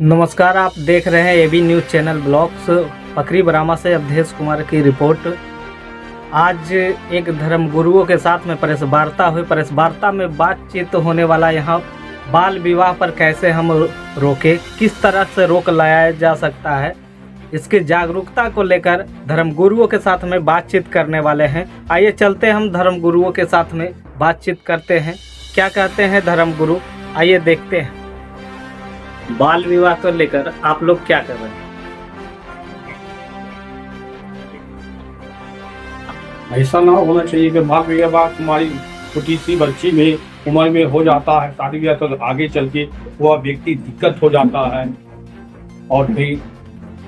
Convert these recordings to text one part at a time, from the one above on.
नमस्कार, आप देख रहे हैं AB news channel blogs. Pakri Barama से अवधेश कुमार की रिपोर्ट। आज एक धर्मगुरुओं के साथ में प्रेस वार्ता हुई। प्रेस वार्ता में बातचीत होने वाला यहाँ बाल विवाह पर कैसे हम रोके, किस तरह से रोक लगाया जा सकता है, इसकी जागरूकता को लेकर धर्मगुरुओं के साथ में बातचीत करने वाले हैं। आइए चलते हम धर्मगुरुओं के साथ में बातचीत करते हैं। क्या कहते हैं धर्मगुरु, आइए देखते हैं। बाल विवाह को लेकर आप लोग क्या कर रहे हैं? ऐसा ना होना चाहिए कि बाल विवाह तुम्हारी छोटी सी बच्ची में उम्र में हो जाता है, शादी ब्याह तो आगे चल के वह व्यक्ति दिक्कत हो जाता है और फिर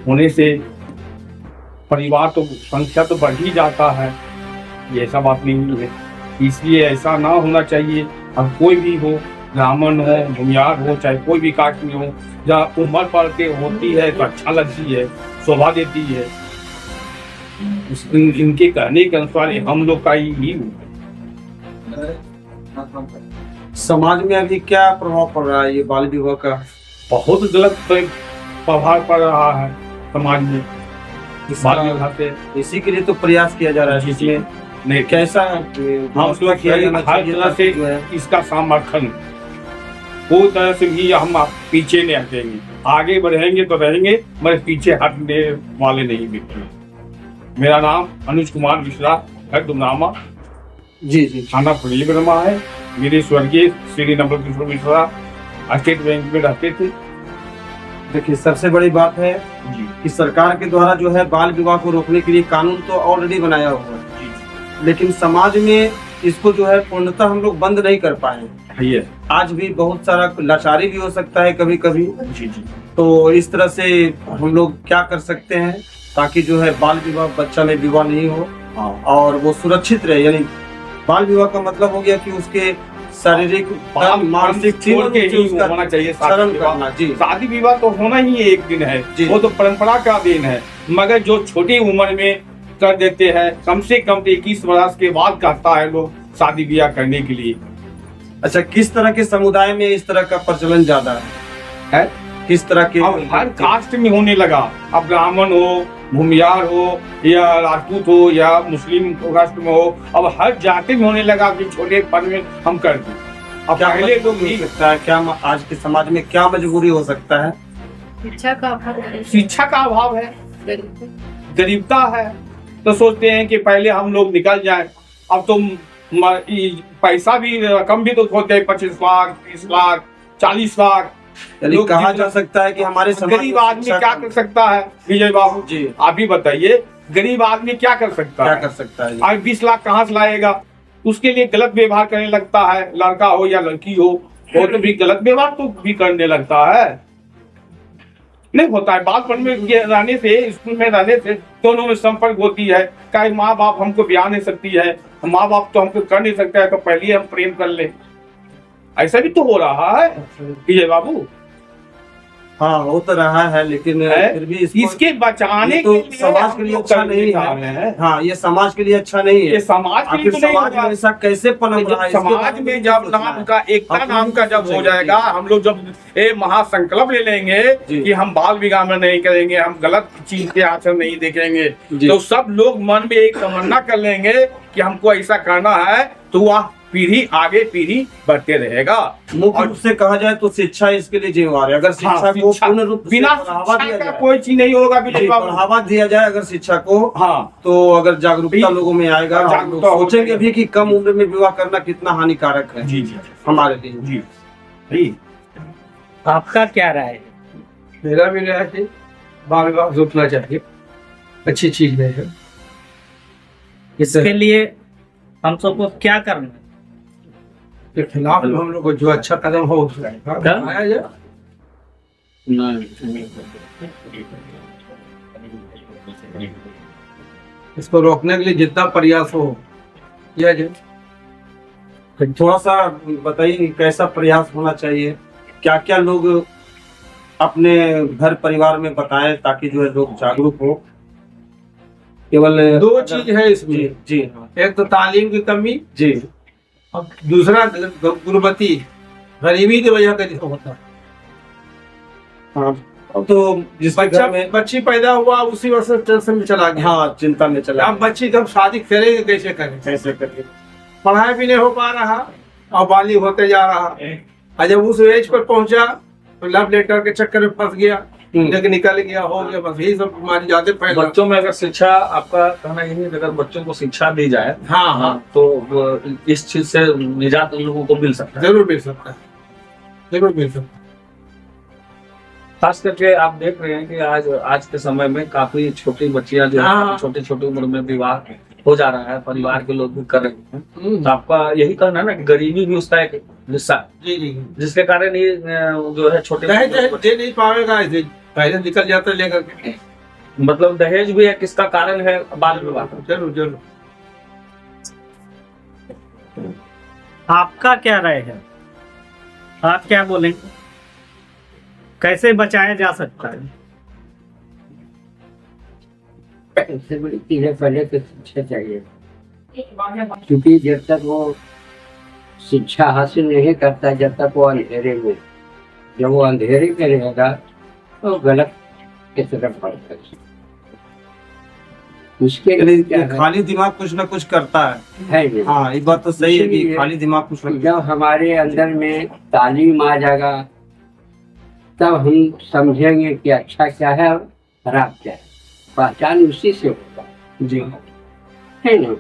होने से परिवार तो संख्या तो बढ़ ही जाता है। ये ऐसा बात नहीं है, इसलिए ऐसा ना होना चाहिए। अब कोई भी हो, ब्राह्मण हो, भूमियार हो, चाहे कोई भी कास्ट में हो, जहाँ उम्र पड़ के होती है तो अच्छा लगती है, शोभा देती है। इनके कहने के अनुसार हम लोग का ही समाज में अभी क्या प्रभाव पड़ रहा है ये बाल विवाह का? बहुत गलत प्रभाव पड़ रहा है समाज में बाल विवाह से। इसी के लिए तो प्रयास किया जा रहा है। इसमें नहीं कैसा हम लोग किया जाना हर चाहिए तरह से जो है इसका समर्थन, कोई तरह से भी हम पीछे नहीं हटेंगे, आगे बढ़ेंगे तो रहेंगे, मगर पीछे हटने वाले नहीं बिल्कुल। मेरा नाम अनुज कुमार मिश्रा है, दुमनामा जी थाना पकरी बरामा है। मेरे स्वर्गीय श्री नंबर किशोर मिश्रा स्टेट बैंक में रहते थे। देखिए, सबसे बड़ी बात है जी कि सरकार के द्वारा जो है बाल विवाह को रोकने के लिए कानून तो ऑलरेडी बनाया हुआ है, लेकिन समाज में इसको जो है पूर्णतः हम लोग बंद नहीं कर पाए। है आज भी बहुत सारा लाचारी भी हो सकता है कभी कभी। जी। तो इस तरह से हम लोग क्या कर सकते हैं ताकि जो है बाल विवाह, बच्चा में विवाह नहीं हो हाँ। और वो सुरक्षित रहे। यानी बाल विवाह का मतलब हो गया कि उसके शारीरिक मानसिक छोड़ के ही होना चाहिए शरण करना। जी, शादी विवाह तो होना ही एक दिन है, वो तो परंपरा का दिन है। मगर जो छोटी उम्र में कर देते हैं, कम से कम 21 वर्ष के बाद कहता है लोग शादी ब्याह करने के लिए। अच्छा, किस तरह के समुदाय में इस तरह का प्रचलन ज्यादा है? किस तरह के? अब हर कास्ट में होने लगा। अब ब्राह्मण हो, भूमियार हो, या राजपूत हो, या मुस्लिम कास्ट में हो, अब हर जाति में होने लगा कि छोटे पद में हम कर दें। अब पहले लोग नहीं सकता है क्या? आज के समाज में क्या मजबूरी हो सकता है? शिक्षा का अभाव है। शिक्षा का अभाव है, गरीबता है। तो सोचते हैं कि पहले हम लोग निकल जाएं। अब तो पैसा भी, रकम भी तो होते हैं 25 लाख, 30 लाख, 40 लाख। यानी कहा जा सकता है कि हमारे गरीब आदमी क्या कर सकता है? विजय बाबू जी, आप ही बताइए, गरीब आदमी क्या कर सकता है? क्या कर सकता है? आज 20 लाख कहाँ से लाएगा? उसके लिए गलत व्यवहार करने लगता है, लड़का हो या लड़की हो, वो तो भी गलत व्यवहार तो भी करने लगता है। नहीं होता है, बालपन में रहने से, स्कूल में रहने से दोनों में संपर्क होती है। कहीं माँ बाप हमको ब्याह नहीं सकती है, माँ बाप तो हमको कर नहीं सकता है, तो पहले हम प्रेम कर ले। ऐसा भी तो हो रहा है विजय बाबू। हाँ, हो तो रहा है, लेकिन फिर भी इसके बचाने तो के लिए समाज के लिए अच्छा नहीं है। हाँ, ये समाज के लिए अच्छा नहीं है। ये समाज के लिए तो नहीं समाज होगा। ऐसा कैसे पनप रहा है? समाज में जब नाम का एकता नाम का जब हो जाएगा, हम लोग जब महासंकल्प ले लेंगे कि हम बाल विवाह में नहीं करेंगे, हम गलत चीज के आचरण नहीं देखेंगे, तो सब लोग मन में एक तमन्ना कर लेंगे कि हमको ऐसा करना है, तो वह पीढ़ी आगे पीढ़ी बढ़ते रहेगा। मुख्य रूप से कहा जाए तो शिक्षा इसके लिए जिम्मेवार है। अगर शिक्षा को पूर्ण रूप से बिना बढ़ावा दिया शिक्षा का जाए, कोई चीज नहीं होगा। बढ़ावा दिया जाए अगर शिक्षा को, हाँ, तो अगर जागरूकता लोगों में आएगा, हम लोग सोचेंगे भी कि कम उम्र में विवाह करना कितना हानिकारक है जी हमारे लिए। जी। आपका क्या राय है? मेरा भी राय है बाल विवाह रोकना चाहिए, अच्छी चीज नहीं है। इसके लिए हम सबको क्या करना है? के खिलाफ हम लोग को जो अच्छा कदम हो उसका उठाया जाए। इसको रोकने के लिए जितना प्रयास हो किया जाए। थोड़ा सा बताइए कैसा प्रयास होना चाहिए, क्या क्या लोग अपने घर परिवार में बताएं ताकि जो है लोग जागरूक हो? केवल दो चीज है इसमें। जी, एक तो तालीम की कमी जी, और दूसरा गुर्बती, गरीबी की वजह से होता है। हाँ, अब तो जिसके बच्चा घर में बच्ची पैदा हुआ उसी वर्ष टेंशन में चला गया। हाँ चिंता में चला अब बच्ची जब शादी करेंगे कैसे करें, कैसे करिए। पढ़ाई भी नहीं हो पा रहा और बाली होते जा रहा। और जब उस एज पर पहुंचा तो लव लेटर के चक्कर में फंस गया, लेकिन निकल गया, हो गया, बस यही सब बीमारी ज्यादा फैल। बच्चों में अगर शिक्षा, आपका कहना यही है कि अगर बच्चों को शिक्षा दी जाए हाँ हाँ तो इस चीज से निजात उन लोगों को मिल सकता है। जरूर मिल सकता है, जरूर मिल सकता है। खास करके आप देख रहे हैं कि आज के समय में काफी छोटी बच्चियां जो हाँ। है छोटी छोटी उम्र में विवाह हो जा रहा है, परिवार के लोग भी कर रहे हैं। तो आपका यही कहना है ना कि गरीबी भी उसका एक हिस्सा है, जी जी। जिसके कारण ये जो है छोटे दहेज दे नहीं पाएगा, ऐसे पहले निकल जाता है लेकर के। मतलब दहेज भी है, किसका कारण है बाल विवाह। जरूर जरूर। आपका क्या राय है, आप क्या बोलेंगे, कैसे बचाया जा सकता है? सबसे बड़ी चीज है पहले तो शिक्षा चाहिए, क्योंकि जब तक वो शिक्षा हासिल नहीं करता, जब तक वो अंधेरे में, जब वो अंधेरे में रहेगा तो गलत की तरफ बढ़ता है। उसके लिए क्या है, खाली दिमाग कुछ ना कुछ करता है। नहीं। हाँ ये बात तो सही है कि इसीलिए खाली दिमाग कुछ ना जब हमारे अंदर में तालीम आ जाएगा तब हम समझेंगे कि अच्छा क्या है और खराब क्या है। पहचान उसी से होगा, जी है ना।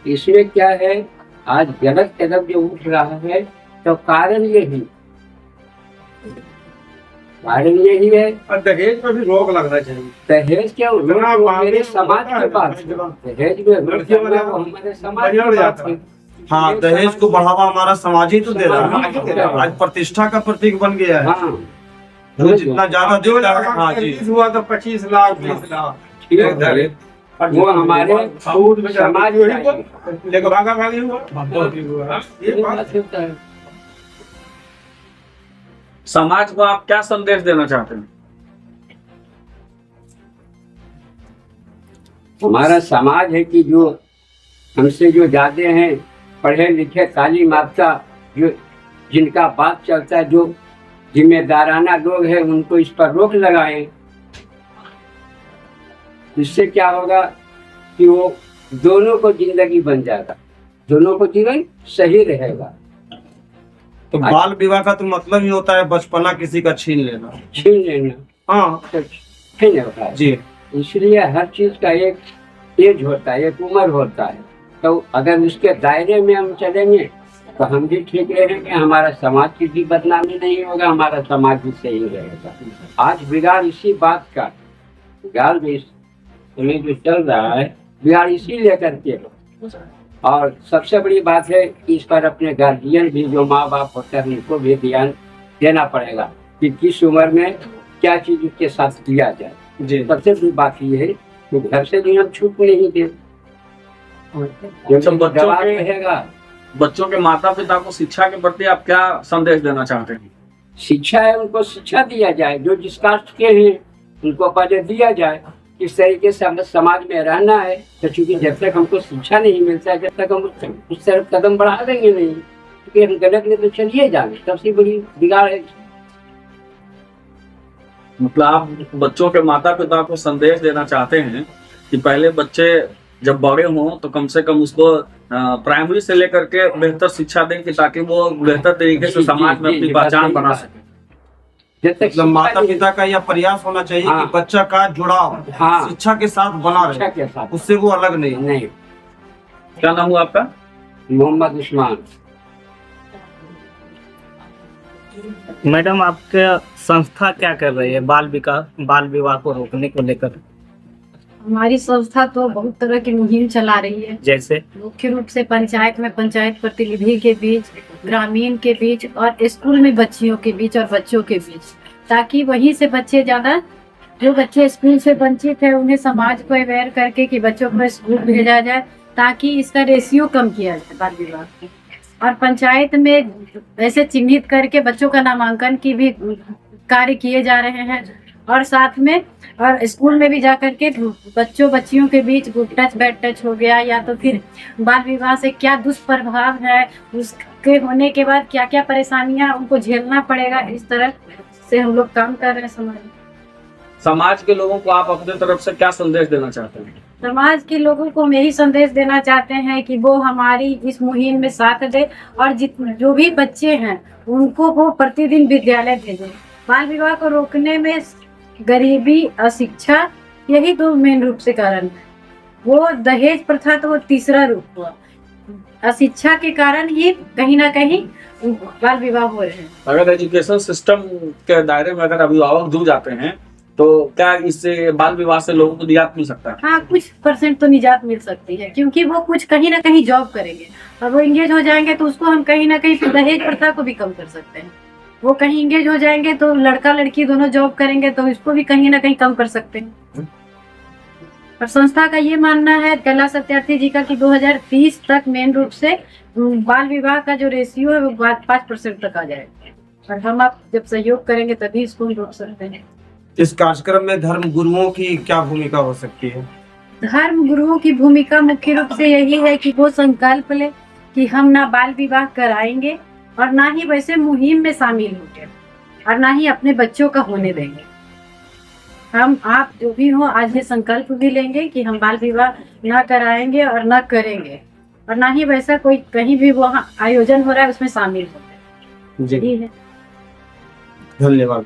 इसमें क्या है, आज गलत कदम जो उठ रहा है तो कारण यही है। और दहेज पर भी रोक लगना चाहिए। दहेज क्या, वो मेरे समाज के पास, दहेज में लड़कियों वाला वो हमारे समाज बढ़िया हो के जाता पास है। है। हाँ, दहेज को बढ़ावा हमारा समाज ही तो दे रहा है। आज प्रतिष्ठा का प्रतीक बन गया है। हाँ, जो जितना ज्यादा जो देता है, हाँ लड़का जी 30 हुआ तो 25 लाख 20 लाख ठीक है। वो हमारे समाज का ही लेकर भागा भागी हुआ। ये बात होता है। समाज को आप क्या संदेश देना चाहते हैं? हमारा समाज है कि जो हमसे जो ज्यादा हैं, पढ़े लिखे तालीम याफ्ता, जो जिनका बात चलता है, जो जिम्मेदाराना लोग हैं, उनको इस पर रोक लगाएं। इससे क्या होगा कि वो दोनों को जिंदगी बन जाएगा, दोनों को जीवन सही रहेगा। तो बाल विवाह का तो मतलब ही होता है बचपना किसी का छीन लेना। छीन लेना, हाँ तो छीन होता है। जी इसलिए हर चीज का एक एज होता है, एक उम्र होता है। तो अगर उसके दायरे में हम चलेंगे तो हम भी ठीक रहेंगे, हमारा समाज की भी बदनामी नहीं होगा, हमारा समाज भी सही रहेगा। आज बिगाड़ इसी बात का, बिगाड़ भी जो चल रहा है, बिगाड़ इसी लेकर के। और सबसे बड़ी बात है कि इस पर अपने गार्जियन भी, जो माँ बाप होते हैं, उनको भी ध्यान देना पड़ेगा कि किस उम्र में क्या चीज उसके साथ किया जाए। जी सबसे बड़ी बात ये है कि घर से भी हम छूट नहीं दे, अच्छा, बच्चों के रहेगा। बच्चों के माता पिता को शिक्षा के प्रति आप क्या संदेश देना चाहते हैं? शिक्षा है, उनको शिक्षा दिया जाए, जो जिस कास्ट के हैं उनको पहले दिया जाए। इस तरीके से हमें समाज में रहना है। तो चूंकि जब तक हमको शिक्षा नहीं मिलता है, जब तक हम उस तरफ कदम बढ़ा देंगे नहीं, क्योंकि हम गलत में तो चलिए जाएंगे। सबसे बड़ी बिगाड़ है। मतलब आप बच्चों के माता पिता को संदेश देना चाहते हैं कि पहले बच्चे जब बड़े हों तो कम से कम उसको प्राइमरी से लेकर के बेहतर शिक्षा दें, कि ताकि वो बेहतर तरीके से समाज में अपनी पहचान बना सके। जब तक मतलब माता पिता का यह प्रयास होना चाहिए हाँ। कि बच्चा का जुड़ाव हाँ। शिक्षा के साथ बना शिक्षा रहे, के साथ उससे वो अलग नहीं। नहीं। क्या नाम हुआ आपका? मोहम्मद उस्मान। मैडम, आपके संस्था क्या कर रही है बाल विवाह को रोकने को लेकर? हमारी संस्था तो बहुत तरह की मुहिम चला रही है। जैसे मुख्य रूप से पंचायत में पंचायत प्रतिनिधि के बीच, ग्रामीण के बीच और स्कूल में बच्चियों के बीच और बच्चों के बीच, ताकि वहीं से बच्चे ज्यादा, जो बच्चे स्कूल से वंचित है, उन्हें समाज को अवेयर करके कि बच्चों को स्कूल भेजा जाए, ताकि इसका रेशियो कम किया जाए बाल विवाह। और पंचायत में ऐसे चिन्हित करके बच्चों का नामांकन की भी कार्य किए जा रहे हैं। और साथ में और स्कूल में भी जाकर के बच्चों बच्चियों के बीच गुड टच बैड टच हो गया, या तो फिर बाल विवाह से क्या दुष्प्रभाव है, उसके होने के बाद क्या क्या परेशानियां उनको झेलना पड़ेगा, इस तरह से हम लोग काम कर रहे हैं समाज में। समाज के लोगों को आप अपने तरफ से क्या संदेश देना चाहते हैं? समाज के लोगों को हम यही संदेश देना चाहते हैं कि वो हमारी इस मुहिम में साथ दे और जो भी बच्चे हैं उनको वो प्रतिदिन विद्यालय भेजें। बाल विवाह को रोकने में गरीबी, अशिक्षा, यही दो मेन रूप से कारण है। वो दहेज प्रथा तो वो तीसरा रूप हुआ। अशिक्षा के कारण ही कहीं ना कहीं बाल विवाह हो रहे हैं। अगर एजुकेशन सिस्टम के दायरे में अगर अभिभावक जुड़ जाते हैं तो क्या इससे बाल विवाह से लोगों को निजात मिल सकता है? हाँ, कुछ % तो निजात मिल सकती है, क्योंकि वो कुछ कहीं ना कहीं जॉब करेंगे और वो इंगेज हो जाएंगे तो उसको हम कहीं ना कहीं दहेज प्रथा को भी कम कर सकते हैं। वो कहीं इंगेज हो जाएंगे तो लड़का लड़की दोनों जॉब करेंगे तो इसको भी कहीं ना कहीं कम कर सकते हैं। और संस्था का ये मानना है कैलाश सत्यार्थी जी का कि 2030 तक मेन रूप से बाल विवाह का जो रेशियो है वो 5% तक आ जाएगा। और हम आप जब सहयोग करेंगे तभी इसको हम रोक सकते हैं। इस कार्यक्रम में धर्म गुरुओं की क्या भूमिका हो सकती है? धर्म गुरुओं की भूमिका मुख्य रूप से यही है कि वो संकल्प ले कि हम ना बाल विवाह कराएंगे और ना ही वैसे मुहिम में शामिल होंगे और ना ही अपने बच्चों का होने देंगे। हम आप जो भी हो आज ये संकल्प भी लेंगे कि हम बाल विवाह ना कराएंगे और ना करेंगे और ना ही वैसा कोई कहीं भी वो आयोजन हो रहा है उसमें शामिल होंगे। जी, यही है। धन्यवाद।